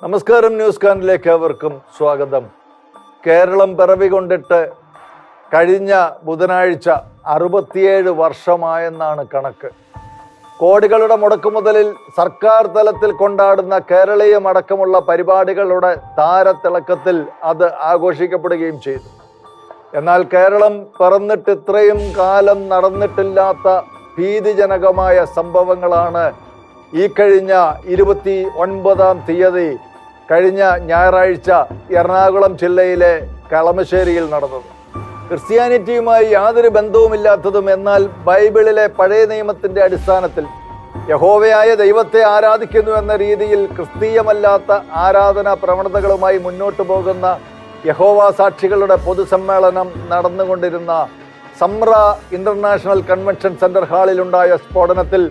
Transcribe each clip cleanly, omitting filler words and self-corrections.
നമസ്കാരം. ന്യൂസ് കാനിലേക്ക് ഏവർക്കും സ്വാഗതം. കേരളം പിറവികൊണ്ടിട്ട് കഴിഞ്ഞ ബുധനാഴ്ച 67 വർഷമായെന്നാണ് കണക്ക്. കോടികളുടെ മുടക്കുമുതലിൽ സർക്കാർ തലത്തിൽ കൊണ്ടാടുന്ന കേരളീയമടക്കമുള്ള പരിപാടികളുടെ താരത്തിളക്കത്തിൽ അത് ആഘോഷിക്കപ്പെടുകയും ചെയ്തു. എന്നാൽ കേരളം പിറന്നിട്ട് ഇത്രയും കാലം നടന്നിട്ടില്ലാത്ത ഭീതിജനകമായ സംഭവങ്ങളാണ് ഈ കഴിഞ്ഞ 29-ാം തീയതി കഴിഞ്ഞ ഞായറാഴ്ച എറണാകുളം ജില്ലയിലെ കളമശ്ശേരിയിൽ നടന്നത്. ക്രിസ്ത്യാനിറ്റിയുമായി യാതൊരു ബന്ധവുമില്ലാത്തതും എന്നാൽ ബൈബിളിലെ പഴയ നിയമത്തിന്റെ അടിസ്ഥാനത്തിൽ യഹോവയായ ദൈവത്തെ ആരാധിക്കുന്നു എന്ന രീതിയിൽ ക്രിസ്തീയമല്ലാത്ത ആരാധനാ പ്രവണതകളുമായി മുന്നോട്ട് പോകുന്ന യഹോവ സാക്ഷികളുടെ പൊതുസമ്മേളനം നടന്നുകൊണ്ടിരുന്ന സമ്ര ഇന്റർനാഷണൽ കൺവെൻഷൻ സെന്റർ ഹാളിലുണ്ടായ സ്ഫോടനത്തിൽ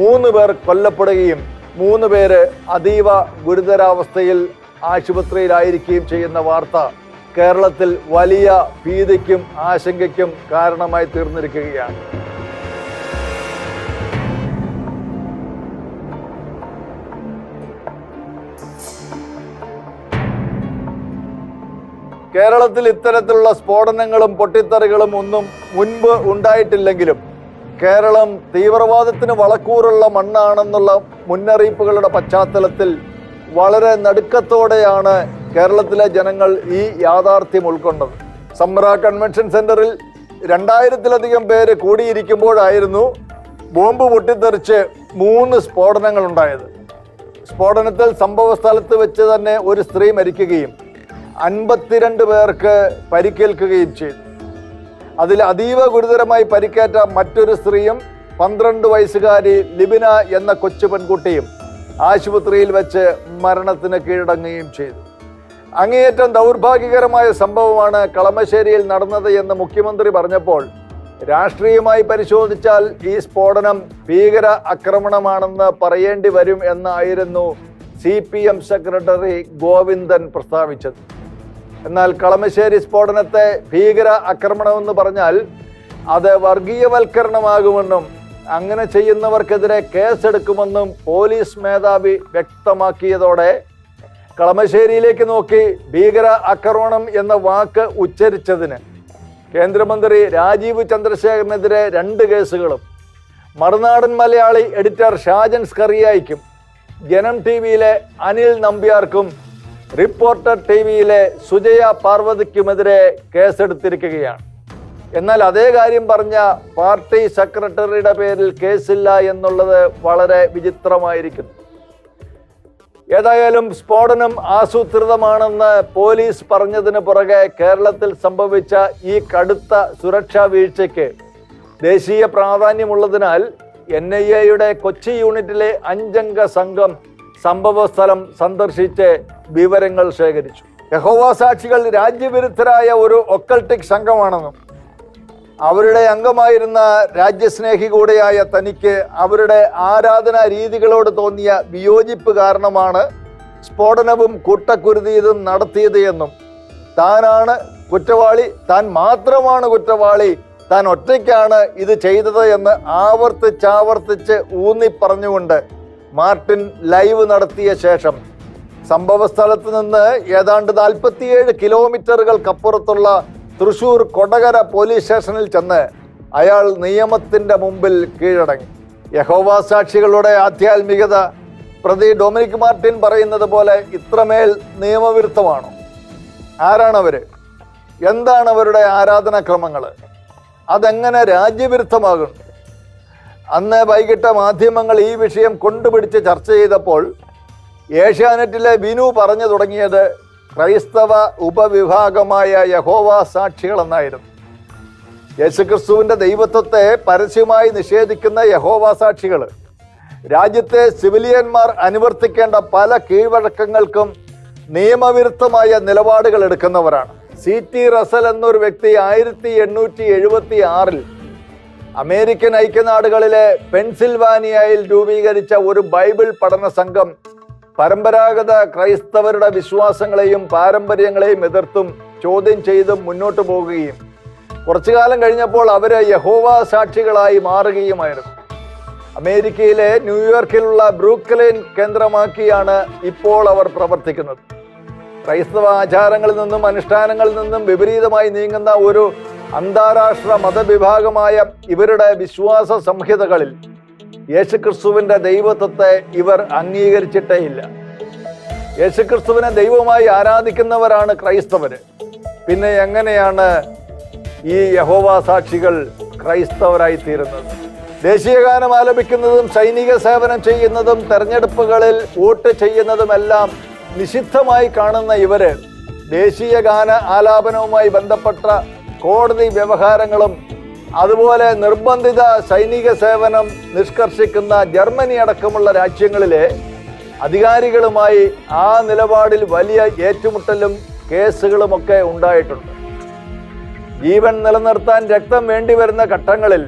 3 പേർ കൊല്ലപ്പെടുകയും 3 പേര് അതീവ ഗുരുതരാവസ്ഥയിൽ ആശുപത്രിയിലായിരിക്കുകയും ചെയ്യുന്ന വാർത്ത കേരളത്തിൽ വലിയ ഭീതിക്കും ആശങ്കയ്ക്കും കാരണമായി തീർന്നിരിക്കുകയാണ്. കേരളത്തിൽ ഇത്തരത്തിലുള്ള സ്ഫോടനങ്ങളും പൊട്ടിത്തെറികളും ഒന്നും മുൻപ് ഉണ്ടായിട്ടില്ലെങ്കിലും കേരളം തീവ്രവാദത്തിന് വളക്കൂറുള്ള മണ്ണാണെന്നുള്ള മുന്നറിയിപ്പുകളുടെ പശ്ചാത്തലത്തിൽ വളരെ നടുക്കത്തോടെയാണ് കേരളത്തിലെ ജനങ്ങൾ ഈ യാഥാർത്ഥ്യം ഉൾക്കൊണ്ടത്. സമ്ര കൺവെൻഷൻ സെന്ററിൽ 2000-ലധികം പേര് കൂടിയിരിക്കുമ്പോഴായിരുന്നു ബോംബ് പൊട്ടിത്തെറിച്ച് 3 സ്ഫോടനങ്ങൾ ഉണ്ടായത്. സ്ഫോടനത്തിൽ സംഭവ സ്ഥലത്ത് വെച്ച് തന്നെ ഒരു സ്ത്രീ മരിക്കുകയും 52 പേർക്ക് പരിക്കേൽക്കുകയും ചെയ്തു. അതിൽ അതീവ ഗുരുതരമായി പരിക്കേറ്റ മറ്റൊരു സ്ത്രീയും 12 വയസ്സുകാരി ലിബിന എന്ന കൊച്ചു പെൺകുട്ടിയും ആശുപത്രിയിൽ വെച്ച് മരണത്തിന് കീഴടങ്ങുകയും ചെയ്തു. അങ്ങേയറ്റം ദൗർഭാഗ്യകരമായ സംഭവമാണ് കളമശ്ശേരിയിൽ നടന്നത് എന്ന് മുഖ്യമന്ത്രി പറഞ്ഞപ്പോൾ രാഷ്ട്രീയമായി പരിശോധിച്ചാൽ ഈ സ്ഫോടനം ഭീകര ആക്രമണമാണെന്ന് പറയേണ്ടി വരും എന്നായിരുന്നു CPM സെക്രട്ടറി ഗോവിന്ദൻ പ്രസ്താവിച്ചത്. എന്നാൽ കളമശ്ശേരി സ്ഫോടനത്തെ ഭീകര ആക്രമണമെന്ന് പറഞ്ഞാൽ അത് വർഗീയവൽക്കരണമാകുമെന്നും അങ്ങനെ ചെയ്യുന്നവർക്കെതിരെ കേസെടുക്കുമെന്നും പോലീസ് മേധാവി വ്യക്തമാക്കിയതോടെ കളമശ്ശേരിയിലേക്ക് നോക്കി ഭീകര ആക്രമണം എന്ന വാക്ക് ഉച്ചരിച്ചതിന് കേന്ദ്രമന്ത്രി രാജീവ് ചന്ദ്രശേഖരനെതിരെ 2 കേസുകളും മറുനാടൻ മലയാളി എഡിറ്റർ ഷാജൻ സ്കറിയായിക്കും ജനം TVയിലെ അനിൽ നമ്പ്യാർക്കും റിപ്പോർട്ടർ TVയിലെ സുജയ പാർവതിക്കുമെതിരെ കേസെടുത്തിരിക്കുകയാണ്. എന്നാൽ അതേ കാര്യം പറഞ്ഞ പാർട്ടി സെക്രട്ടറിയുടെ പേരിൽ കേസില്ല എന്നുള്ളത് വളരെ വിചിത്രമായിരിക്കുന്നു. ഏതായാലും സ്ഫോടനം ആസൂത്രിതമാണെന്ന് പോലീസ് പറഞ്ഞതിന് പുറകെ കേരളത്തിൽ സംഭവിച്ച ഈ കടുത്ത സുരക്ഷാ വീഴ്ചയ്ക്ക് ദേശീയ പ്രാധാന്യമുള്ളതിനാൽ NIAയുടെ കൊച്ചി യൂണിറ്റിലെ 5-അംഗ സംഘം സംഭവ സ്ഥലം സന്ദർശിച്ച് വിവരങ്ങൾ ശേഖരിച്ചു. യഹോവ സാക്ഷികൾ രാജ്യവിരുദ്ധരായ ഒരു ഒക്കൾട്ടിക് സംഘമാണെന്നും അവരുടെ അംഗമായിരുന്ന രാജ്യസ്നേഹി കൂടെയായ തനിക്ക് അവരുടെ ആരാധനാ രീതികളോട് തോന്നിയ വിയോജിപ്പ് കാരണമാണ് സ്ഫോടനവും കൂട്ടക്കുരുതിയതും നടത്തിയത് എന്നും താനാണ് കുറ്റവാളി, താൻ മാത്രമാണ് കുറ്റവാളി, താൻ ഒറ്റയ്ക്കാണ് ഇത് ചെയ്തത് എന്ന് ആവർത്തിച്ച് ഊന്നി പറഞ്ഞുകൊണ്ട് മാർട്ടിൻ ലൈവ് നടത്തിയ ശേഷം സംഭവ സ്ഥലത്ത് നിന്ന് ഏതാണ്ട് 47 കിലോമീറ്ററുകൾക്കപ്പുറത്തുള്ള തൃശൂർ കൊടകര പോലീസ് സ്റ്റേഷനിൽ ചെന്ന് അയാൾ നിയമത്തിൻ്റെ മുമ്പിൽ കീഴടങ്ങി. യഹോവ സാക്ഷികളുടെ ആധ്യാത്മികത പ്രതി ഡൊമിനിക് മാർട്ടിൻ പറയുന്നത് പോലെ ഇത്രമേൽ നിയമവിരുദ്ധമാണോ? ആരാണവർ? എന്താണ് അവരുടെ ആരാധനാക്രമങ്ങൾ? അതെങ്ങനെ രാജ്യവിരുദ്ധമാകുന്നു? അന്ന് വൈകിട്ട് മാധ്യമങ്ങൾ ഈ വിഷയം കൊണ്ടുപിടിച്ച് ചർച്ച ചെയ്തപ്പോൾ ഏഷ്യാനെറ്റിലെ വിനു പറഞ്ഞു തുടങ്ങിയത് ക്രൈസ്തവ ഉപവിഭാഗമായ യഹോവ സാക്ഷികൾ എന്നായിരുന്നു. യേശുക്രിസ്തുവിൻ്റെ ദൈവത്വത്തെ പരസ്യമായി നിഷേധിക്കുന്ന യഹോവ സാക്ഷികൾ രാജ്യത്തെ സിവിലിയന്മാർ അനുവർത്തിക്കേണ്ട പല കീഴ്വഴക്കങ്ങൾക്കും നിയമവിരുദ്ധമായ നിലപാടുകൾ എടുക്കുന്നവരാണ്. CT റസൽ എന്നൊരു വ്യക്തി 1876-ൽ അമേരിക്കൻ ഐക്യനാടുകളിലെ പെൻസിൽവാനിയയിൽ രൂപീകരിച്ച ഒരു ബൈബിൾ പഠന സംഘം പരമ്പരാഗത ക്രൈസ്തവരുടെ വിശ്വാസങ്ങളെയും പാരമ്പര്യങ്ങളെയും എതിർത്തും ചോദ്യം ചെയ്തും മുന്നോട്ട് പോകുകയും കുറച്ചു കാലം കഴിഞ്ഞപ്പോൾ അവർ യഹോവ സാക്ഷികളായി മാറുകയുമായിരുന്നു. അമേരിക്കയിലെ ന്യൂയോർക്കിലുള്ള ബ്രൂക്ക്ലിൻ കേന്ദ്രമാക്കിയാണ് ഇപ്പോൾ അവർ പ്രവർത്തിക്കുന്നത്. ക്രൈസ്തവ ആചാരങ്ങളിൽ നിന്നും അനുഷ്ഠാനങ്ങളിൽ നിന്നും വിപരീതമായി നീങ്ങുന്ന ഒരു അന്താരാഷ്ട്ര മതവിഭാഗമായ ഇവരുടെ വിശ്വാസ സംഹിതകളിൽ യേശുക്രിസ്തുവിന്റെ ദൈവത്വത്തെ ഇവർ അംഗീകരിച്ചിട്ടേയില്ല. യേശുക്രിസ്തുവിനെ ദൈവമായി ആരാധിക്കുന്നവരാണ് ക്രൈസ്തവര്. പിന്നെ എങ്ങനെയാണ് ഈ യഹോവ സാക്ഷികൾ ക്രൈസ്തവരായി തീരുന്നത്? ദേശീയഗാനം ആലപിക്കുന്നതും സൈനിക സേവനം ചെയ്യുന്നതും തെരഞ്ഞെടുപ്പുകളിൽ വോട്ട് ചെയ്യുന്നതുമെല്ലാം നിഷിദ്ധമായി കാണുന്ന ഇവര് ദേശീയ ഗാന ആലാപനവുമായി ബന്ധപ്പെട്ട കോടതി വ്യവഹാരങ്ങളും അതുപോലെ നിർബന്ധിത സൈനിക സേവനം നിഷ്കർഷിക്കുന്ന ജർമ്മനി അടക്കമുള്ള രാജ്യങ്ങളിലെ അധികാരികളുമായി ആ നിലപാടിൽ വലിയ ഏറ്റുമുട്ടലും കേസുകളുമൊക്കെ ഉണ്ടായിട്ടുണ്ട്. ജീവൻ നിലനിർത്താൻ രക്തം വേണ്ടിവരുന്ന ഘട്ടങ്ങളിൽ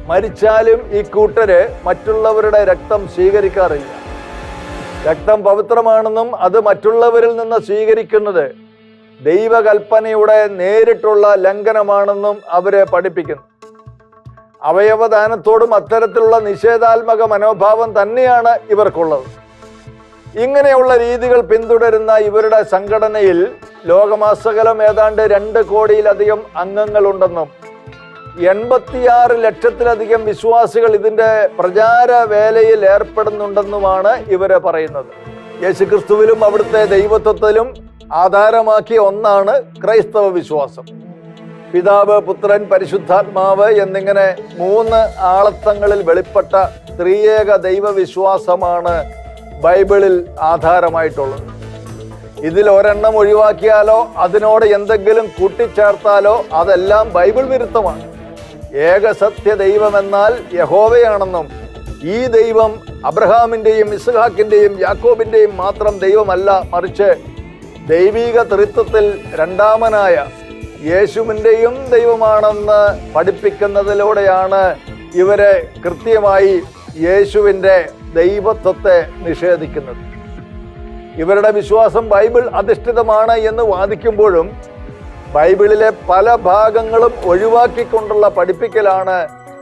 മരിച്ചാലും ഈ കൂട്ടര് മറ്റുള്ളവരുടെ രക്തം സ്വീകരിക്കാറില്ല. രക്തം പവിത്രമാണെന്നും അത് മറ്റുള്ളവരിൽ നിന്ന് സ്വീകരിക്കുന്നത് ദൈവകൽപ്പനയുടെ നേരിട്ടുള്ള ലംഘനമാണെന്നും അവരെ പഠിപ്പിക്കുന്നു. അവയവദാനത്തോടും അത്തരത്തിലുള്ള നിഷേധാത്മക മനോഭാവം തന്നെയാണ് ഇവർക്കുള്ളത്. ഇങ്ങനെയുള്ള രീതികൾ പിന്തുടരുന്ന ഇവരുടെ സംഘടനയിൽ ലോകമാസകലം ഏതാണ്ട് 2 കോടിയിലധികം അംഗങ്ങളുണ്ടെന്നും 86 ലക്ഷത്തിലധികം വിശ്വാസികൾ ഇതിന്റെ പ്രചാര വേലയിൽ ഏർപ്പെടുന്നുണ്ടെന്നുമാണ് ഇവരെ പറയുന്നത്. യേശുക്രിസ്തുവിലും അവിടുത്തെ ദൈവത്വത്തിലും ആധാരമാക്കിയ ഒന്നാണ് ക്രൈസ്തവ വിശ്വാസം. പിതാവ്, പുത്രൻ, പരിശുദ്ധാത്മാവ് എന്നിങ്ങനെ 3 ആളത്വങ്ങളിൽ വെളിപ്പെട്ട ത്രിയേക ദൈവവിശ്വാസമാണ് ബൈബിളിൽ ആധാരമായിട്ടുള്ളത്. ഇതിൽ ഒരെണ്ണം ഒഴിവാക്കിയാലോ അതിനോട് എന്തെങ്കിലും കൂട്ടിച്ചേർത്താലോ അതെല്ലാം ബൈബിൾ വിരുദ്ധമാണ്. ഏകസത്യ ദൈവമെന്നാൽ യഹോവയാണെന്നും ഈ ദൈവം അബ്രഹാമിൻ്റെയും ഇസ്ഹാക്കിൻ്റെയും യാക്കോബിൻ്റെയും മാത്രം ദൈവമല്ല, മറിച്ച് ദൈവിക ത്രിത്വത്തിൽ രണ്ടാമനായ യേശുവിൻ്റെയും ദൈവമാണെന്ന് പഠിപ്പിക്കുന്നതിലൂടെയാണ് ഇവരെ കൃത്യമായി യേശുവിൻ്റെ ദൈവത്വത്തെ നിഷേധിക്കുന്നത്. ഇവരുടെ വിശ്വാസം ബൈബിൾ അധിഷ്ഠിതമാണ് എന്ന് വാദിക്കുമ്പോഴും ബൈബിളിലെ പല ഭാഗങ്ങളും ഒഴിവാക്കിക്കൊണ്ടുള്ള പഠിപ്പിക്കലാണ്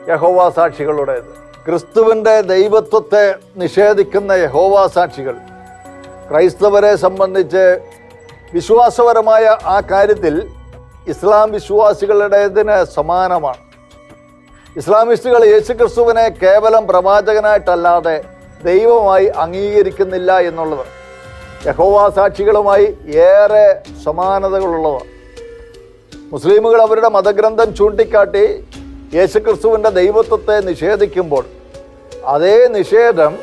യഹോവ സാക്ഷികളുടേത്. ക്രിസ്തുവിൻ്റെ ദൈവത്വത്തെ നിഷേധിക്കുന്ന യഹോവ സാക്ഷികൾ ക്രൈസ്തവരെ സംബന്ധിച്ച് വിശ്വാസപരമായ ആ കാര്യത്തിൽ ഇസ്ലാം വിശ്വാസികളുടേതിന് സമാനമാണ്. ഇസ്ലാമിസ്റ്റുകൾ യേശുക്രിസ്തുവിനെ കേവലം പ്രവാചകനായിട്ടല്ലാതെ ദൈവമായി അംഗീകരിക്കുന്നില്ല എന്നുള്ളത് യഹോവ സാക്ഷികളുമായി ഏറെ സമാനതകളുള്ളതാണ്. മുസ്ലിമുകൾ അവരുടെ മതഗ്രന്ഥം ചൂണ്ടിക്കാട്ടി യേശുക്രിസ്തുവിൻ്റെ ദൈവത്വത്തെ നിഷേധിക്കുമ്പോൾ അതേ നിഷേധം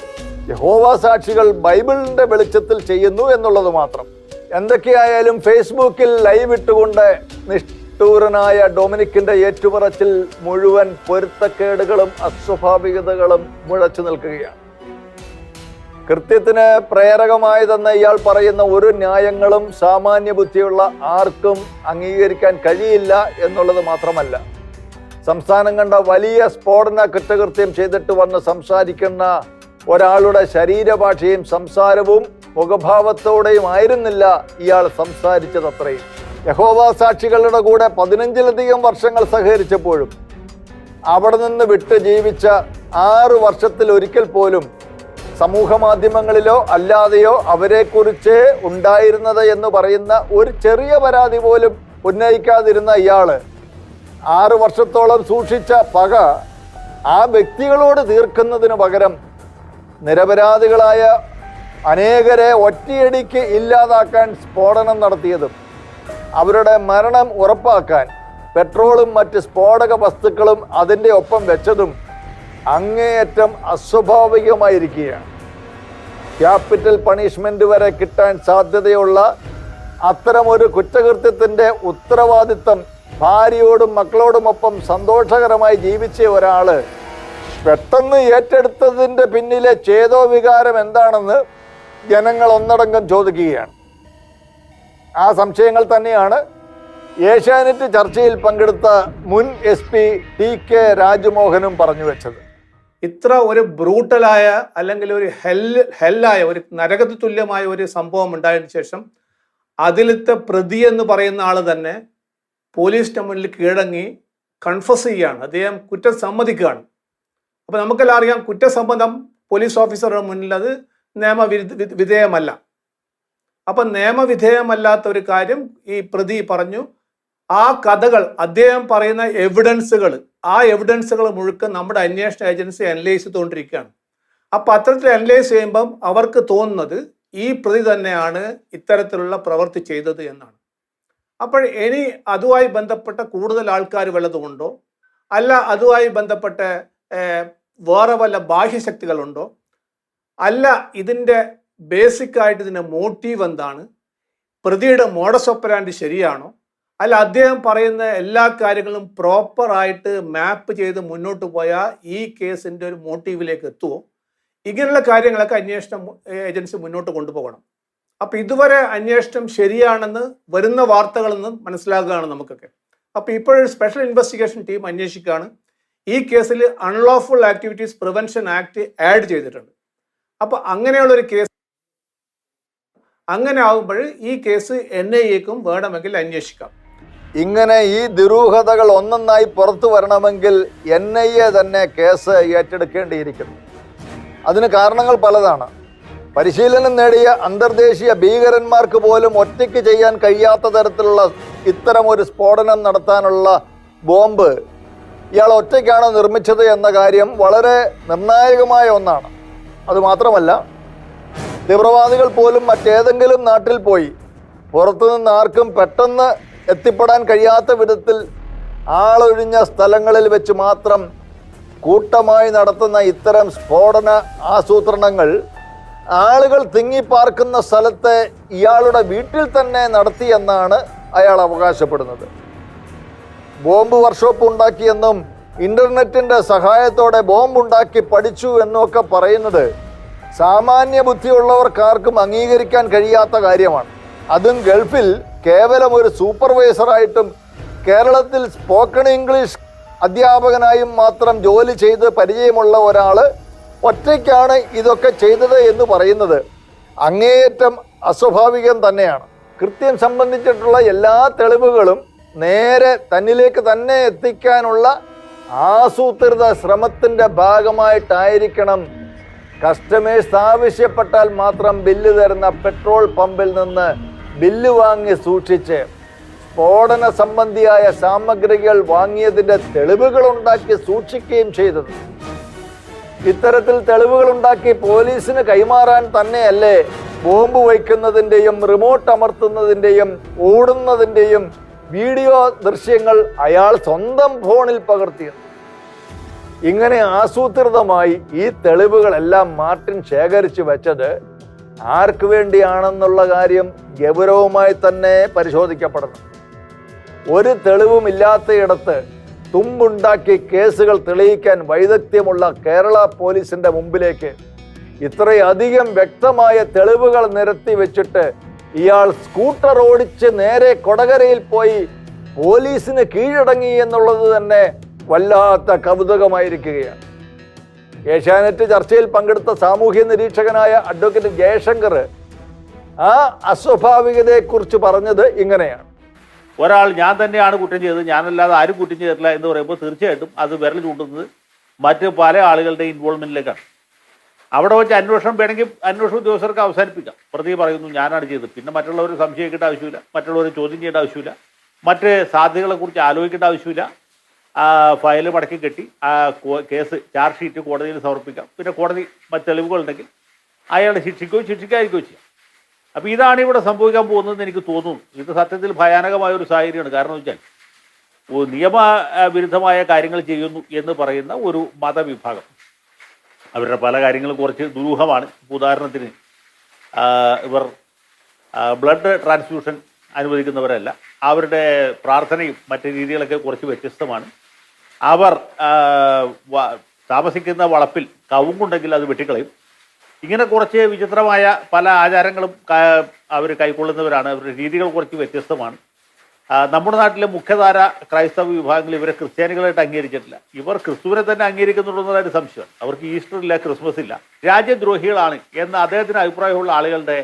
യഹോവ സാക്ഷികൾ ബൈബിളിൻ്റെ വെളിച്ചത്തിൽ ചെയ്യുന്നു എന്നുള്ളത് മാത്രം. എന്തൊക്കെയായാലും ഫേസ്ബുക്കിൽ ലൈവ് ഇട്ടുകൊണ്ട് നിഷ്ഠൂരനായ ഡൊമിനിക്കിൻ്റെ ഏറ്റുപറച്ചിൽ മുഴുവൻ പൊരുത്തക്കേടുകളും അസ്വാഭാവികതകളും മുഴച്ചു നിൽക്കുകയാണ്. കൃത്യത്തിന് പ്രേരകമായതെന്ന് ഇയാൾ പറയുന്ന ഒരു ന്യായങ്ങളും സാമാന്യ ബുദ്ധിയുള്ള ആർക്കും അംഗീകരിക്കാൻ കഴിയില്ല എന്നുള്ളത് മാത്രമല്ല, സംസ്ഥാനം കണ്ട വലിയ സ്ഫോടന കുറ്റകൃത്യം ചെയ്തിട്ട് വന്ന് സംസാരിക്കുന്ന ഒരാളുടെ ശരീരഭാഷയും സംസാരവും മുഖഭാവത്തോടെയും ആയിരുന്നില്ല ഇയാൾ സംസാരിച്ചതത്രയും. യഹോവ സാക്ഷികളുടെ കൂടെ 15ലധികം വർഷങ്ങൾ സഹകരിച്ചപ്പോഴും അവിടെ നിന്ന് വിട്ട് ജീവിച്ച 6 വർഷത്തിൽ ഒരിക്കൽ പോലും സമൂഹ മാധ്യമങ്ങളിലോ അല്ലാതെയോ അവരെക്കുറിച്ച് ഉണ്ടായിരുന്നത് എന്ന് പറയുന്ന ഒരു ചെറിയ പരാതി പോലും ഉന്നയിക്കാതിരുന്ന ഇയാള് 6 വർഷത്തോളം സൂക്ഷിച്ച പക ആ വ്യക്തികളോട് തീർക്കുന്നതിന് പകരം നിരപരാധികളായ അനേകരെ ഒറ്റയടിക്ക് ഇല്ലാതാക്കാൻ സ്ഫോടനം നടത്തിയതും അവരുടെ മരണം ഉറപ്പാക്കാൻ പെട്രോളും മറ്റ് സ്ഫോടക വസ്തുക്കളും അതിൻ്റെ ഒപ്പം വെച്ചതും അങ്ങേയറ്റം അസ്വാഭാവികമായിരിക്കുകയാണ്. ക്യാപിറ്റൽ പണിഷ്മെന്റ് വരെ കിട്ടാൻ സാധ്യതയുള്ള അത്തരമൊരു കുറ്റകൃത്യത്തിൻ്റെ ഉത്തരവാദിത്തം ഭാര്യയോടും മക്കളോടുമൊപ്പം സന്തോഷകരമായി ജീവിച്ച ഒരാള് പെട്ടെന്ന് ഏറ്റെടുത്തതിൻ്റെ പിന്നിലെ ചേതോ വികാരം എന്താണെന്ന് ജനങ്ങൾ ഒന്നടങ്കം ചോദിക്കുകയാണ്. ആ സംശയങ്ങൾ തന്നെയാണ് ഏഷ്യാനെറ്റ് ചർച്ചയിൽ പങ്കെടുത്ത മുൻ SP TK രാജ്മോഹനും പറഞ്ഞു വെച്ചത്. ഇത്ര ഒരു ബ്രൂട്ടലായ അല്ലെങ്കിൽ ഒരു ഹെല്ലായ ഒരു നരകത്ത് തുല്യമായ ഒരു സംഭവം ഉണ്ടായതിനു ശേഷം അതിലത്തെ പ്രതി എന്ന് പറയുന്ന ആൾ തന്നെ പോലീസിന് മുന്നിൽ കീഴടങ്ങി കൺഫസ് ചെയ്യുകയാണ്. അദ്ദേഹം കുറ്റം സമ്മതിക്കുകയാണ്. അപ്പോൾ നമുക്കെല്ലാം അറിയാം, കുറ്റസമ്മതം പോലീസ് ഓഫീസറുടെ മുന്നിൽ അത് നിയമവിധേയമല്ല. അപ്പം നിയമവിധേയമല്ലാത്ത ഒരു കാര്യം ഈ പ്രതി പറഞ്ഞു. ആ കഥകൾ, അദ്ദേഹം പറയുന്ന എവിഡൻസുകൾ, ആ എവിഡൻസുകൾ മുഴുക്ക നമ്മുടെ അന്വേഷണ ഏജൻസി അനലൈസ് ചെയ്തുകൊണ്ടിരിക്കുകയാണ്. അപ്പം അത്തരത്തിൽ അനലൈസ് ചെയ്യുമ്പം അവർക്ക് തോന്നുന്നത് ഈ പ്രതി തന്നെയാണ് ഇത്തരത്തിലുള്ള പ്രവൃത്തി ചെയ്തത് എന്നാണ്. അപ്പോൾ ഇനി അതുമായി ബന്ധപ്പെട്ട കൂടുതൽ ആൾക്കാർ വല്ലതുമുണ്ടോ, അല്ല അതുമായി ബന്ധപ്പെട്ട വേറെ വല്ല ബാഹ്യശക്തികളുണ്ടോ, അല്ല ഇതിൻ്റെ ബേസിക്കായിട്ട് ഇതിൻ്റെ മോട്ടീവ് എന്താണ്, പ്രതിയുടെ മോഡസ് ഓപ്പറാൻഡി ശരിയാണോ, അല്ല അദ്ദേഹം പറയുന്ന എല്ലാ കാര്യങ്ങളും പ്രോപ്പറായിട്ട് മാപ്പ് ചെയ്ത് മുന്നോട്ട് പോയാൽ ഈ കേസിൻ്റെ ഒരു മോട്ടീവിലേക്ക് എത്തുമോ, ഇങ്ങനെയുള്ള കാര്യങ്ങളൊക്കെ അന്വേഷണം ഏജൻസി മുന്നോട്ട് കൊണ്ടുപോകണം. അപ്പം ഇതുവരെ അന്വേഷണം ശരിയാണെന്ന് വരുന്ന വാർത്തകളിൽ നിന്ന് മനസ്സിലാക്കുകയാണ് നമുക്കൊക്കെ. അപ്പം ഇപ്പോഴൊരു സ്പെഷ്യൽ ഇൻവെസ്റ്റിഗേഷൻ ടീം അന്വേഷിക്കുകയാണ്. ഈ കേസിൽ unlawful activities prevention act add ചെയ്തിട്ടുണ്ട്. അപ്പം അങ്ങനെയുള്ളൊരു കേസ്, അങ്ങനെ ആകുമ്പോൾ ഈ കേസ് NIAക്കും വേണമെങ്കിൽ അന്വേഷിക്കാം. ഇങ്ങനെ ഈ ദുരൂഹതകൾ ഒന്നൊന്നായി പുറത്തു വരണമെങ്കിൽ NIA തന്നെ കേസ് ഏറ്റെടുക്കേണ്ടിയിരിക്കുന്നു. അതിന് കാരണങ്ങൾ പലതാണ്. പരിശീലനം നേടിയ അന്തർദേശീയ ഭീകരന്മാർക്ക് പോലും ഒറ്റയ്ക്ക് ചെയ്യാൻ കഴിയാത്ത തരത്തിലുള്ള ഇത്തരമൊരു സ്ഫോടനം നടത്താനുള്ള ബോംബ് ഇയാൾ ഒറ്റയ്ക്കാണ് നിർമ്മിച്ചത് എന്ന കാര്യം വളരെ നിർണായകമായ ഒന്നാണ്. അതുമാത്രമല്ല, തീവ്രവാദികൾ പോലും മറ്റേതെങ്കിലും നാട്ടിൽ പോയി പുറത്തുനിന്ന് ആർക്കും പെട്ടെന്ന് എത്തിപ്പെടാൻ കഴിയാത്ത വിധത്തിൽ ആളൊഴിഞ്ഞ സ്ഥലങ്ങളിൽ വെച്ച് മാത്രം കൂട്ടമായി നടത്തുന്ന ഇത്തരം സ്ഫോടന ആസൂത്രണങ്ങൾ ആളുകൾ തിങ്ങിപ്പാർക്കുന്ന സ്ഥലത്തെ ഇയാളുടെ വീട്ടിൽ തന്നെ നടത്തിയെന്നാണ് അയാൾ അവകാശപ്പെടുന്നത്. ബോംബ് വർക്ക്ഷോപ്പ് ഉണ്ടാക്കിയെന്നും ഇൻ്റർനെറ്റിൻ്റെ സഹായത്തോടെ ബോംബുണ്ടാക്കി പഠിച്ചു എന്നൊക്കെ പറയുന്നത് സാമാന്യ ബുദ്ധിയുള്ളവർക്കാർക്കും അംഗീകരിക്കാൻ കഴിയാത്ത കാര്യമാണ്. അതും ഗൾഫിൽ കേവലം ഒരു സൂപ്പർവൈസറായിട്ടും കേരളത്തിൽ സ്പോക്കൺ ഇംഗ്ലീഷ് അധ്യാപകനായും മാത്രം ജോലി ചെയ്ത് പരിചയമുള്ള ഒരാൾ ഒറ്റയ്ക്കാണ് ഇതൊക്കെ ചെയ്തത് എന്ന് പറയുന്നത് അങ്ങേയറ്റം അസ്വാഭാവികം തന്നെയാണ്. കൃത്യം സംബന്ധിച്ചിട്ടുള്ള എല്ലാ തെളിവുകളും നേരെ തന്നിലേക്ക് തന്നെ എത്തിക്കാനുള്ള ആസൂത്രിത ശ്രമത്തിൻ്റെ ഭാഗമായിട്ടായിരിക്കണം കസ്റ്റമേഴ്സ് ആവശ്യപ്പെട്ടാൽ മാത്രം ബില്ല് തരുന്ന പെട്രോൾ പമ്പിൽ നിന്ന് ബില്ല് വാങ്ങി സൂക്ഷിച്ച് സ്ഫോടന സംബന്ധിയായ സാമഗ്രികൾ വാങ്ങിയതിൻ്റെ തെളിവുകൾ ഉണ്ടാക്കി സൂക്ഷിക്കുകയും ചെയ്തത്. ഇത്തരത്തിൽ തെളിവുകൾ ഉണ്ടാക്കി പോലീസിന് കൈമാറാൻ തന്നെയല്ലേ ബോംബ് വയ്ക്കുന്നതിൻ്റെയും റിമോട്ട് അമർത്തുന്നതിൻ്റെയും ഓടുന്നതിൻ്റെയും വീഡിയോ ദൃശ്യങ്ങൾ അയാൾ സ്വന്തം ഫോണിൽ പകർത്തിയത്. ഇങ്ങനെ ആസൂത്രിതമായി ഈ തെളിവുകളെല്ലാം മാർട്ടിൻ ശേഖരിച്ചു വെച്ചത് ആർക്ക് വേണ്ടിയാണെന്നുള്ള കാര്യം ഗൗരവമായി തന്നെ പരിശോധിക്കപ്പെടണം. ഒരു തെളിവുമില്ലാത്തയിടത്ത് തുമ്പുണ്ടാക്കി കേസുകൾ തെളിയിക്കാൻ വൈദഗ്ധ്യമുള്ള കേരള പോലീസിന്റെ മുമ്പിലേക്ക് ഇത്രയധികം വ്യക്തമായ തെളിവുകൾ നിരത്തി വെച്ചിട്ട് ഇയാൾ സ്കൂട്ടർ ഓടിച്ച് നേരെ കൊടകരയിൽ പോയി പോലീസിന് കീഴടങ്ങി എന്നുള്ളത് തന്നെ വല്ലാത്ത കൗതുകമായിരിക്കുകയാണ്. ഏഷ്യാനെറ്റ് ചർച്ചയിൽ പങ്കെടുത്ത സാമൂഹ്യ നിരീക്ഷകനായ അഡ്വക്കേറ്റ് ജയശങ്കർ ആ അസ്വാഭാവികതയെക്കുറിച്ച് പറഞ്ഞത് ഇങ്ങനെയാണ്. ഒരാൾ ഞാൻ തന്നെയാണ് കുറ്റം ചെയ്തത്, ഞാനല്ലാതെ ആരും കുറ്റം ചെയ്തിട്ടില്ല എന്ന് പറയുമ്പോൾ തീർച്ചയായിട്ടും അത് വിരൽ ചൂണ്ടുന്നത് മറ്റ് പല ആളുകളുടെ ഇൻവോൾവ്മെൻറ്റിലേക്കാണ്. അവിടെ വെച്ച് അന്വേഷണം വേണമെങ്കിൽ അന്വേഷണ ഉദ്യോഗസ്ഥർക്ക് അവസാനിപ്പിക്കാം. പ്രതി പറയുന്നു ഞാനാണ് ചെയ്തത്, പിന്നെ മറ്റുള്ളവർ സംശയിക്കേണ്ട ആവശ്യമില്ല, മറ്റുള്ളവർ ചോദ്യം ചെയ്യേണ്ട ആവശ്യമില്ല, മറ്റ് സാധ്യതകളെക്കുറിച്ച് ആലോചിക്കേണ്ട ആവശ്യമില്ല. ഫയൽ മടക്കി കെട്ടി കേസ് ചാർജ് ഷീറ്റ് കോടതിയിൽ സമർപ്പിക്കാം. പിന്നെ കോടതി മറ്റ് തെളിവുകളുണ്ടെങ്കിൽ അയാളെ ശിക്ഷിക്കുകയോ ശിക്ഷിക്കാതിരിക്കുകയോ ചെയ്യാം. അപ്പോൾ ഇതാണ് ഇവിടെ സംഭവിക്കാൻ പോകുന്നതെന്ന് എനിക്ക് തോന്നുന്നു. ഇത് സത്യത്തിൽ ഭയാനകമായ ഒരു സാഹചര്യമാണ്. കാരണം എന്ന് വെച്ചാൽ നിയമവിരുദ്ധമായ കാര്യങ്ങൾ ചെയ്യുന്നു എന്ന് പറയുന്ന ഒരു മതവിഭാഗം, അവരുടെ പല കാര്യങ്ങളും കുറച്ച് ദുരൂഹമാണ്. ഉദാഹരണത്തിന് ഇവർ ബ്ലഡ് ട്രാൻസ്ഫ്യൂഷൻ അനുവദിക്കുന്നവരല്ല, അവരുടെ പ്രാർത്ഥനയും മറ്റ് രീതികളൊക്കെ കുറച്ച് വ്യത്യസ്തമാണ്. അവർ താമസിക്കുന്ന വളപ്പിൽ കവുങ്ങുണ്ടെങ്കിൽ അത് വെട്ടിക്കളയും. ഇങ്ങനെ കുറച്ച് വിചിത്രമായ പല ആചാരങ്ങളും അവർ കൈക്കൊള്ളുന്നവരാണ്. അവരുടെ രീതികൾ കുറച്ച് വ്യത്യസ്തമാണ്. നമ്മുടെ നാട്ടിലെ മുഖ്യധാര ക്രൈസ്തവ വിഭാഗങ്ങൾ ഇവരെ ക്രിസ്ത്യാനികളായിട്ട് അംഗീകരിച്ചിട്ടില്ല. ഇവർ ക്രിസ്തുവിനെ തന്നെ അംഗീകരിക്കുന്നുണ്ടെന്നൊരു സംശയമാണ്. അവർക്ക് ഈസ്റ്റർ ഇല്ല, ക്രിസ്മസ് ഇല്ല, രാജ്യദ്രോഹികളാണ് എന്ന് അദ്ദേഹത്തിന് അഭിപ്രായമുള്ള ആളുകളുടെ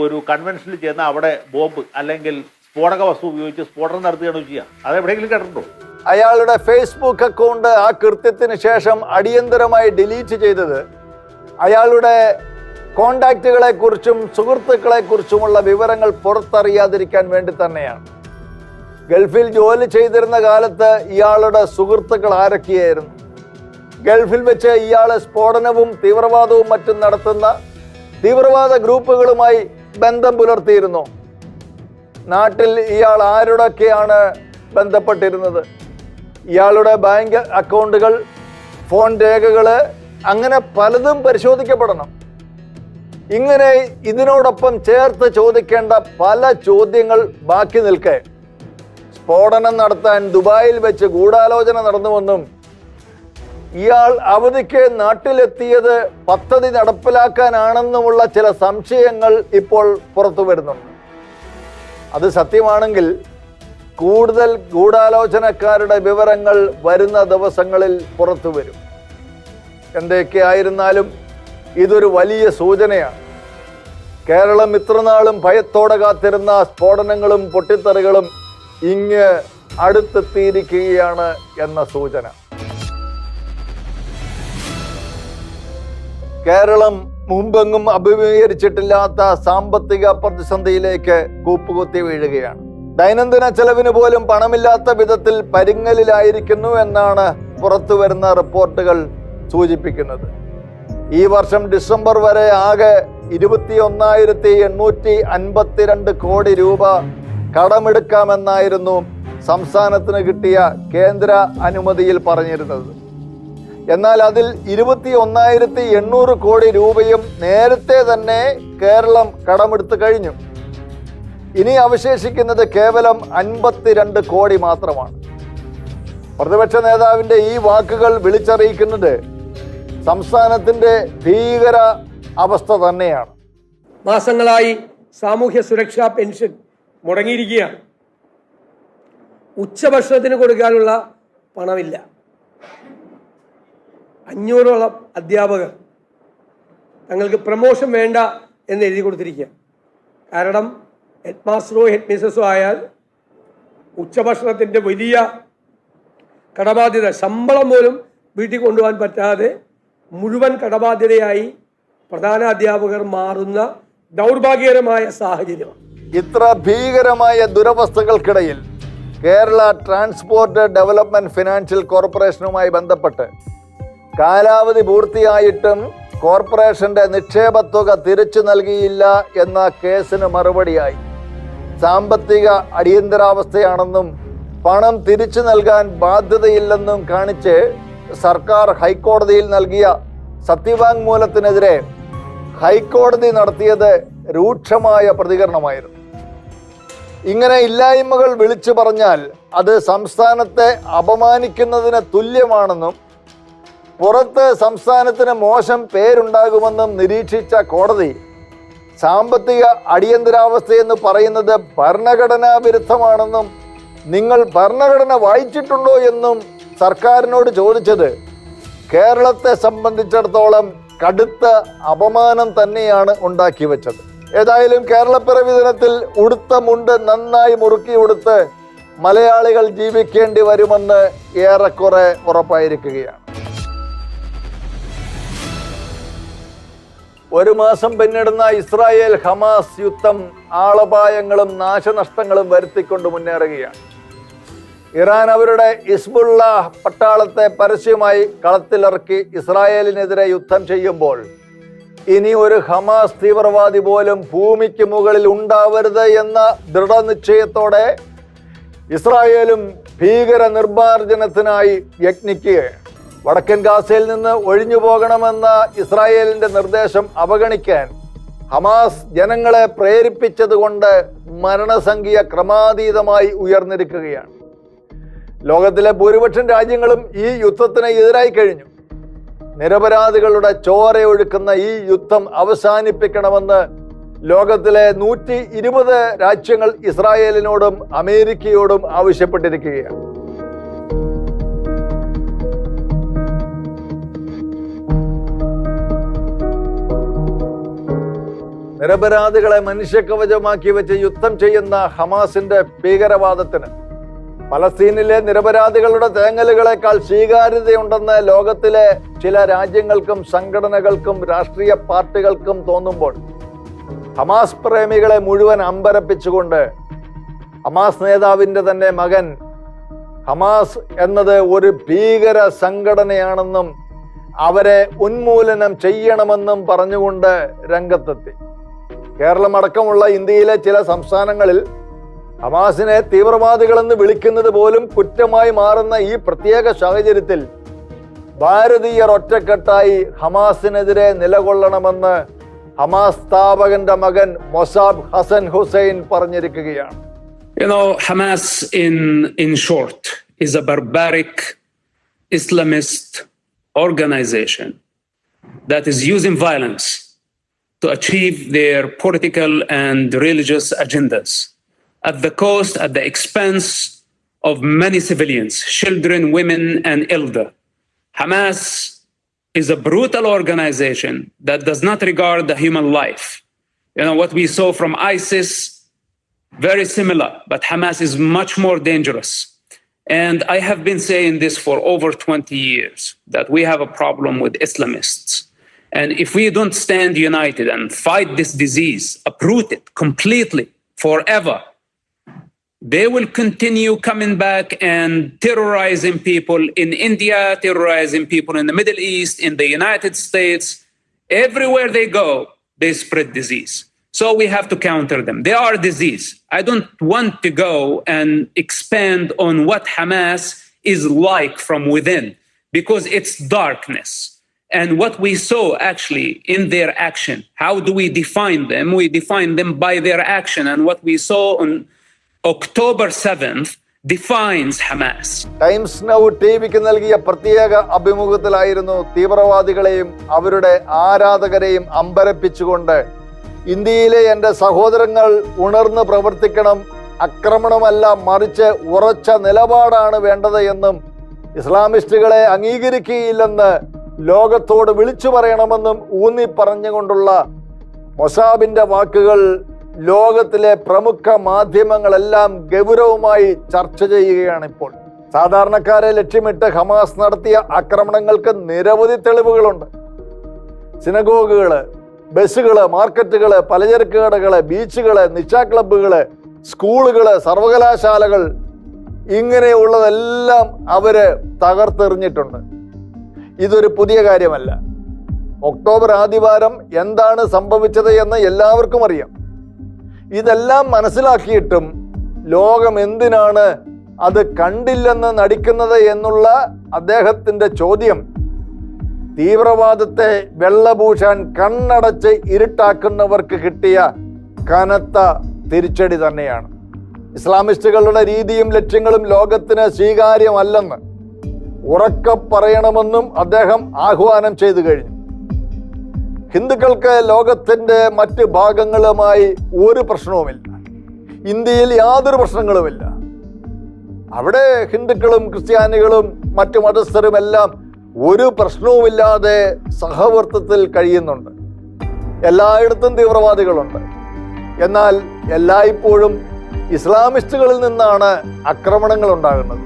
ഒരു കൺവെൻഷനിൽ ചെന്ന് അവിടെ ബോംബ് അല്ലെങ്കിൽ സ്ഫോടക വസ്തു ഉപയോഗിച്ച് സ്ഫോടനം നടത്തുകയാണ് ചെയ്യുക. അതെവിടെയെങ്കിലും കേട്ടിട്ടുണ്ടോ? അയാളുടെ ഫേസ്ബുക്ക് അക്കൗണ്ട് ആ കൃത്യത്തിന് ശേഷം അടിയന്തരമായി ഡിലീറ്റ് ചെയ്തത് അയാളുടെ കോണ്ടാക്റ്റുകളെ കുറിച്ചും സുഹൃത്തുക്കളെ കുറിച്ചുമുള്ള വിവരങ്ങൾ പുറത്തറിയാതിരിക്കാൻ വേണ്ടി തന്നെയാണ്. ഗൾഫിൽ ജോലി ചെയ്തിരുന്ന കാലത്ത് ഇയാളുടെ സുഹൃത്തുക്കൾ ആരൊക്കെയായിരുന്നു? ഗൾഫിൽ വെച്ച് ഇയാൾ സ്ഫോടനവും തീവ്രവാദവും മറ്റും നടത്തുന്ന തീവ്രവാദ ഗ്രൂപ്പുകളുമായി ബന്ധം പുലർത്തിയിരുന്നു. നാട്ടിൽ ഇയാൾ ആരോടൊക്കെയാണ് ബന്ധപ്പെട്ടിരുന്നത്? ഇയാളുടെ ബാങ്ക് അക്കൗണ്ടുകൾ, ഫോൺ രേഖകൾ, അങ്ങനെ പലതും പരിശോധിക്കപ്പെടണം. ഇങ്ങനെ ഇതിനോടൊപ്പം ചേർത്ത് ചോദിക്കേണ്ട പല ചോദ്യങ്ങൾ ബാക്കി നിൽക്കെ സ്ഫോടനം നടത്താൻ ദുബായിൽ വെച്ച് ഗൂഢാലോചന നടന്നുവെന്നും ഇയാൾ അവധിക്ക് നാട്ടിലെത്തിയത് പദ്ധതി നടപ്പിലാക്കാനാണെന്നുമുള്ള ചില സംശയങ്ങൾ ഇപ്പോൾ പുറത്തു വരുന്നുണ്ട്. അത് സത്യമാണെങ്കിൽ കൂടുതൽ ഗൂഢാലോചനക്കാരുടെ വിവരങ്ങൾ വരുന്ന ദിവസങ്ങളിൽ പുറത്തു വരും. എന്തൊക്കെയായിരുന്നാലും ഇതൊരു വലിയ സൂചനയാണ്. കേരളം ഇത്രനാളും ഭയത്തോടെ കാത്തിരുന്ന സ്ഫോടനങ്ങളും പൊട്ടിത്തെറികളും ഇങ്ങ് അടുത്തെത്തിയിരിക്കുകയാണ് എന്ന സൂചന. കേരളം മുമ്പെങ്ങും അഭിമുഖീകരിച്ചിട്ടില്ലാത്ത സാമ്പത്തിക പ്രതിസന്ധിയിലേക്ക് കൂപ്പുകുത്തി വീഴുകയാണ്. ദൈനംദിന ചെലവിന് പോലും പണമില്ലാത്ത വിധത്തിൽ പരുങ്ങലിലായിരിക്കുന്നു എന്നാണ് പുറത്തു വരുന്ന റിപ്പോർട്ടുകൾ സൂചിപ്പിക്കുന്നത്. ഈ വർഷം ഡിസംബർ വരെ ആകെ 21,852 കോടി രൂപ കടമെടുക്കാമെന്നായിരുന്നു സംസ്ഥാനത്തിന് കിട്ടിയ കേന്ദ്ര അനുമതിയിൽ പറഞ്ഞിരുന്നത്. എന്നാൽ അതിൽ 21,800 കോടി രൂപയും നേരത്തെ തന്നെ കേരളം കടമെടുത്തു കഴിഞ്ഞു. ഇനി അവശേഷിക്കുന്നത് കേവലം 52 കോടി മാത്രമാണ്. പ്രതിപക്ഷ നേതാവിന്റെ ഈ വാക്കുകൾ വിളിച്ചറിയിക്കുന്നത് സംസ്ഥാനത്തിന്റെ ഭീകര അവസ്ഥ തന്നെയാണ്. മാസങ്ങളായി സാമൂഹ്യ സുരക്ഷാ പെൻഷൻ മുടങ്ങിയിരിക്കുകയാണ്. ഉച്ചഭക്ഷണത്തിന് കൊടുക്കാനുള്ള പണമില്ല. 500ഓളം അധ്യാപകർ തങ്ങൾക്ക് പ്രമോഷൻ വേണ്ട എന്ന് എഴുതി കൊടുത്തിരിക്കുക. കാരണം ഹെഡ് മാസ്റ്ററോ ഹെഡ് മിസ്സസോ ആയാൽ ഉച്ചഭക്ഷണത്തിൻ്റെ വലിയ കടബാധ്യത, ശമ്പളം പോലും വീട്ടിൽ കൊണ്ടുപോകാൻ പറ്റാതെ മുഴുവൻ കടബാധ്യതയായി പ്രധാന അധ്യാപകർ മാറുന്ന ദൗർഭാഗ്യകരമായ സാഹചര്യമാണ്. ഇത്ര ഭീകരമായ ദുരവസ്ഥകൾക്കിടയിൽ കേരള ട്രാൻസ്പോർട്ട് ഡെവലപ്മെന്റ് ഫിനാൻഷ്യൽ കോർപ്പറേഷനുമായി ബന്ധപ്പെട്ട് കാലാവധി പൂർത്തിയായിട്ടും കോർപ്പറേഷന്റെ നിക്ഷേപത്തുക തിരിച്ചു നൽകിയില്ല എന്ന കേസിന് മറുപടിയായി സാമ്പത്തിക അടിയന്തരാവസ്ഥയാണെന്നും പണം തിരിച്ചു നൽകാൻ ബാധ്യതയില്ലെന്നും കാണിച്ച് സർക്കാർ ഹൈക്കോടതിയിൽ നൽകിയ സത്യവാങ്മൂലത്തിനെതിരെ ഹൈക്കോടതി നടത്തിയത് രൂക്ഷമായ പ്രതികരണമായിരുന്നു. ഇങ്ങനെ ഇല്ലായ്മകൾ വിളിച്ചു പറഞ്ഞാൽ അത് സംസ്ഥാനത്തെ അപമാനിക്കുന്നതിന് തുല്യമാണെന്നും പുറത്ത് സംസ്ഥാനത്തിന് മോശം പേരുണ്ടാകുമെന്നും നിരീക്ഷിച്ച കോടതി സാമ്പത്തിക അടിയന്തരാവസ്ഥയെന്ന് പറയുന്നത് ഭരണഘടനാ വിരുദ്ധമാണെന്നും നിങ്ങൾ ഭരണഘടന വായിച്ചിട്ടുണ്ടോ എന്നും സർക്കാരിനോട് ചോദിച്ചത് കേരളത്തെ സംബന്ധിച്ചിടത്തോളം കടുത്ത അപമാനം തന്നെയാണ് ഉണ്ടാക്കി വെച്ചത്. ഏതായാലും കേരളപ്പിറവി ദിനത്തിൽ ഉടുത്ത മുണ്ട് നന്നായി മുറുക്കി ഉടുത്ത് മലയാളികൾ ജീവിക്കേണ്ടി വരുമെന്ന് ഏറെക്കുറെ ഉറപ്പായിരിക്കുകയാണ്. ഒരു മാസം പിന്നിടുന്ന ഇസ്രായേൽ ഹമാസ് യുദ്ധം ആളപായങ്ങളും നാശനഷ്ടങ്ങളും വരുത്തിക്കൊണ്ട് മുന്നേറുകയാണ്. ഇറാൻ അവരുടെ ഹിസ്ബുള്ള പട്ടാളത്തെ പരസ്യമായി കളത്തിലിറക്കി ഇസ്രായേലിനെതിരെ യുദ്ധം ചെയ്യുമ്പോൾ ഇനി ഒരു ഹമാസ് തീവ്രവാദി പോലും ഭൂമിക്ക് മുകളിൽ ഉണ്ടാവരുത് എന്ന ദൃഢനിശ്ചയത്തോടെ ഇസ്രായേലും ഭീകര നിർമ്മാർജ്ജനത്തിനായി യത്നിക്കുകയാണ്. വടക്കൻ ഗാസയിൽ നിന്ന് ഒഴിഞ്ഞു പോകണമെന്ന ഇസ്രായേലിന്റെ നിർദ്ദേശം അവഗണിക്കാൻ ഹമാസ് ജനങ്ങളെ പ്രേരിപ്പിച്ചതുകൊണ്ട് മരണസംഖ്യ ക്രമാതീതമായി ഉയർന്നിരിക്കുകയാണ്. ലോകത്തിലെ ഭൂരിപക്ഷം രാജ്യങ്ങളും ഈ യുദ്ധത്തിന് എതിരായി കഴിഞ്ഞു. നിരപരാധികളുടെ ചോരയൊഴുക്കുന്ന ഈ യുദ്ധം അവസാനിപ്പിക്കണമെന്ന് ലോകത്തിലെ 120 രാജ്യങ്ങൾ ഇസ്രായേലിനോടും അമേരിക്കയോടും ആവശ്യപ്പെട്ടിരിക്കുകയാണ്. നിരപരാധികളെ മനുഷ്യകവചമാക്കി വെച്ച് യുദ്ധം ചെയ്യുന്ന ഹമാസിന്റെ ഭീകരവാദത്തിന് പലസ്തീനിലെ നിരപരാധികളുടെ തേങ്ങലുകളെക്കാൾ സ്വീകാര്യതയുണ്ടെന്ന് ലോകത്തിലെ ചില രാജ്യങ്ങൾക്കും സംഘടനകൾക്കും രാഷ്ട്രീയ പാർട്ടികൾക്കും തോന്നുമ്പോൾ ഹമാസ് പ്രേമികളെ മുഴുവൻ അമ്പരപ്പിച്ചുകൊണ്ട് ഹമാസ് നേതാവിൻ്റെ തന്നെ മകൻ ഹമാസ് എന്നത് ഒരു ഭീകര സംഘടനയാണെന്നും അവരെ ഉന്മൂലനം ചെയ്യണമെന്നും പറഞ്ഞുകൊണ്ട് രംഗത്തെത്തി. കേരളമടക്കമുള്ള ഇന്ത്യയിലെ ചില സംസ്ഥാനങ്ങളിൽ ഹമാസിനെ തീവ്രവാദികളെന്ന് വിളിക്കുന്നത് പോലും കുറ്റമായി മാറുന്ന ഈ പ്രത്യേക സാഹചര്യത്തിൽ ഭാരതീയർ ഒറ്റക്കെട്ടായി ഹമാസിനെതിരെ നിലകൊള്ളണമെന്ന് ഹമാസ് സ്ഥാപകന്റെ മകൻ മൊസാബ് ഹസൻ ഹുസൈൻ പറഞ്ഞിരിക്കുകയാണ്. You know, Hamas in short is a barbaric Islamist organization that is using violence to achieve their political and religious agendas at the cost, at the expense of many civilians, children, women, and elder. Hamas is a brutal organization that does not regard the human life. You know, what we saw from ISIS, very similar, but Hamas is much more dangerous. And I have been saying this for over 20 years, that we have a problem with Islamists. And if we don't stand united and fight this disease, uproot it completely, forever, they will continue coming back and terrorizing people in India, terrorizing people in the Middle East, in the United States. Everywhere they go, they spread disease. So we have to counter them. They are disease. I don't want to go and expand on what Hamas is like from within, because it's darkness. And what we saw actually in their action, how do we define them? We define them by their action. And what we saw on October 7th defines Hamas. Times Now ടിവിക്ക് നൽകിയ പ്രത്യേക അഭിമുഖത്തിലായിരുന്നു തീവ്രവാദികളെയും അവരുടെ ആരാധകരെയും അമ്പരപ്പിച്ചുകൊണ്ട് ഇന്ത്യയിലെ എൻ്റെ സഹോദരങ്ങൾ ഉണർന്ന് പ്രവർത്തിക്കണം, ആക്രമണമല്ല മറിച്ച് ഉറച്ച നിലപാടാണ് വേണ്ടത് എന്നും ഇസ്ലാമിസ്റ്റുകളെ അംഗീകരിക്കുകയില്ലെന്ന് ലോകത്തോട് വിളിച്ചു പറയണമെന്നും ഊന്നി പറഞ്ഞുകൊണ്ടുള്ള മൊസാബിന്റെ വാക്കുകൾ ലോകത്തിലെ പ്രമുഖ മാധ്യമങ്ങളെല്ലാം ഗൗരവമായി ചർച്ച ചെയ്യുകയാണ്. ഇപ്പോൾ സാധാരണക്കാരെ ലക്ഷ്യമിട്ട് ഹമാസ് നടത്തിയ ആക്രമണങ്ങൾക്ക് നിരവധി തെളിവുകളുണ്ട്. സിനഗോഗുകള്, ബസ്സുകള്, മാർക്കറ്റുകള്, പലചരക്ക് കടകള്, ബീച്ചുകള്, നിശാ ക്ലബ്ബുകള്, സ്കൂളുകള്, സർവകലാശാലകൾ, ഇങ്ങനെയുള്ളതെല്ലാം അവര് തകർത്തെറിഞ്ഞിട്ടുണ്ട്. ഇതൊരു പുതിയ കാര്യമല്ല. ഒക്ടോബർ ആദ്യവാരം എന്താണ് സംഭവിച്ചത് എന്ന് എല്ലാവർക്കും അറിയാം. ഇതെല്ലാം മനസ്സിലാക്കിയിട്ടും ലോകം എന്തിനാണ് അത് കണ്ടില്ലെന്ന് നടിക്കുന്നത് എന്നുള്ള അദ്ദേഹത്തിൻ്റെ ചോദ്യം തീവ്രവാദത്തെ വെള്ളപൂശാൻ കണ്ണടച്ച് ഇരുട്ടാക്കുന്നവർക്ക് കിട്ടിയ കനത്ത തിരിച്ചടി തന്നെയാണ്. ഇസ്ലാമിസ്റ്റുകളുടെ രീതിയും ലക്ഷ്യങ്ങളും ലോകത്തിന് സ്വീകാര്യമല്ലെന്ന് ഉറക്കെ പറയണമെന്നും അദ്ദേഹം ആഹ്വാനം ചെയ്തു കഴിഞ്ഞു. ഹിന്ദുക്കൾക്ക് ലോകത്തിൻ്റെ മറ്റ് ഭാഗങ്ങളുമായി ഒരു പ്രശ്നവുമില്ല. ഇന്ത്യയിൽ യാതൊരു പ്രശ്നങ്ങളുമില്ല. അവിടെ ഹിന്ദുക്കളും ക്രിസ്ത്യാനികളും മറ്റു മതസ്ഥരുമെല്ലാം ഒരു പ്രശ്നവുമില്ലാതെ സഹവർത്തത്തിൽ കഴിയുന്നുണ്ട്. എല്ലായിടത്തും തീവ്രവാദികളുണ്ട്. എന്നാൽ എല്ലായ്പ്പോഴും ഇസ്ലാമിസ്റ്റുകളിൽ നിന്നാണ് ആക്രമണങ്ങൾ ഉണ്ടാകുന്നത്.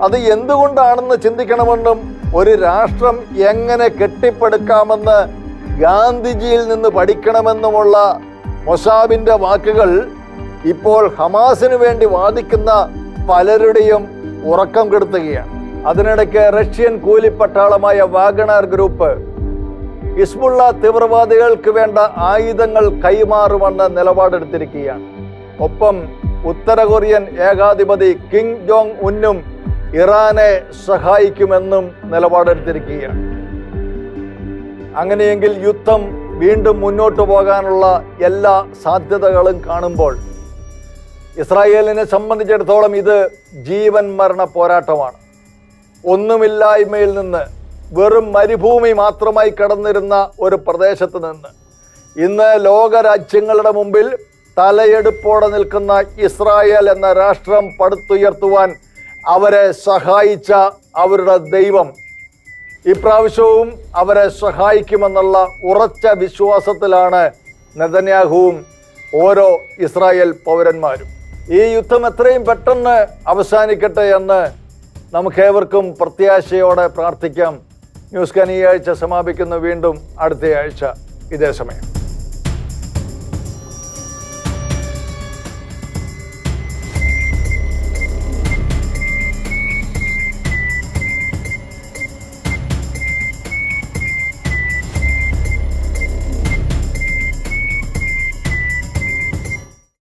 അത് എന്തുകൊണ്ടാണെന്ന് ചിന്തിക്കണമെന്നും ഒരു രാഷ്ട്രം എങ്ങനെ കെട്ടിപ്പടുക്കാമെന്ന് ഗാന്ധിജിയിൽ നിന്ന് പഠിക്കണമെന്നുമുള്ള മൊസാബിന്റെ വാക്കുകൾ ഇപ്പോൾ ഹമാസിന് വേണ്ടി വാദിക്കുന്ന പലരുടെയും ഉറക്കം കെടുത്തുകയാണ്. അതിനിടയ്ക്ക് റഷ്യൻ കൂലിപ്പട്ടാളമായ വാഗ്നർ ഗ്രൂപ്പ് ഹിസ്ബുള്ള തീവ്രവാദികൾക്ക് വേണ്ട ആയുധങ്ങൾ കൈമാറുമെന്ന് നിലപാടെടുത്തിരിക്കുകയാണ്. ഒപ്പം ഉത്തര കൊറിയൻ ഏകാധിപതി കിം ജോങ് ഉന്നും ഇറാനെ സഹായിക്കുമെന്നും നിലപാടെടുത്തിരിക്കുകയാണ്. അങ്ങനെയെങ്കിൽ യുദ്ധം വീണ്ടും മുന്നോട്ട് പോകാനുള്ള എല്ലാ സാധ്യതകളും കാണുമ്പോൾ ഇസ്രായേലിനെ സംബന്ധിച്ചിടത്തോളം ഇത് ജീവൻ മരണ പോരാട്ടമാണ്. ഒന്നുമില്ലായ്മയിൽ നിന്ന്, വെറും മരുഭൂമി മാത്രമായി കടന്നിരുന്ന ഒരു പ്രദേശത്ത് നിന്ന് ഇന്ന് ലോകരാജ്യങ്ങളുടെ മുമ്പിൽ തലയെടുപ്പോടെ നിൽക്കുന്ന ഇസ്രായേൽ എന്ന രാഷ്ട്രം പടുത്തുയർത്തുവാൻ അവരെ സഹായിച്ച അവരുടെ ദൈവം ഇപ്രാവശ്യവും അവരെ സഹായിക്കുമെന്നുള്ള ഉറച്ച വിശ്വാസത്തിലാണ് നെതന്യാഹുവും ഓരോ ഇസ്രായേൽ പൗരന്മാരും. ഈ യുദ്ധം എത്രയും പെട്ടെന്ന് അവസാനിക്കട്ടെ എന്ന് നമുക്കേവർക്കും പ്രത്യാശയോടെ പ്രാർത്ഥിക്കാം. ന്യൂസ് കാൻ ഈ ആഴ്ച സമാപിക്കുന്നു. വീണ്ടും അടുത്തയാഴ്ച ഇതേ സമയം.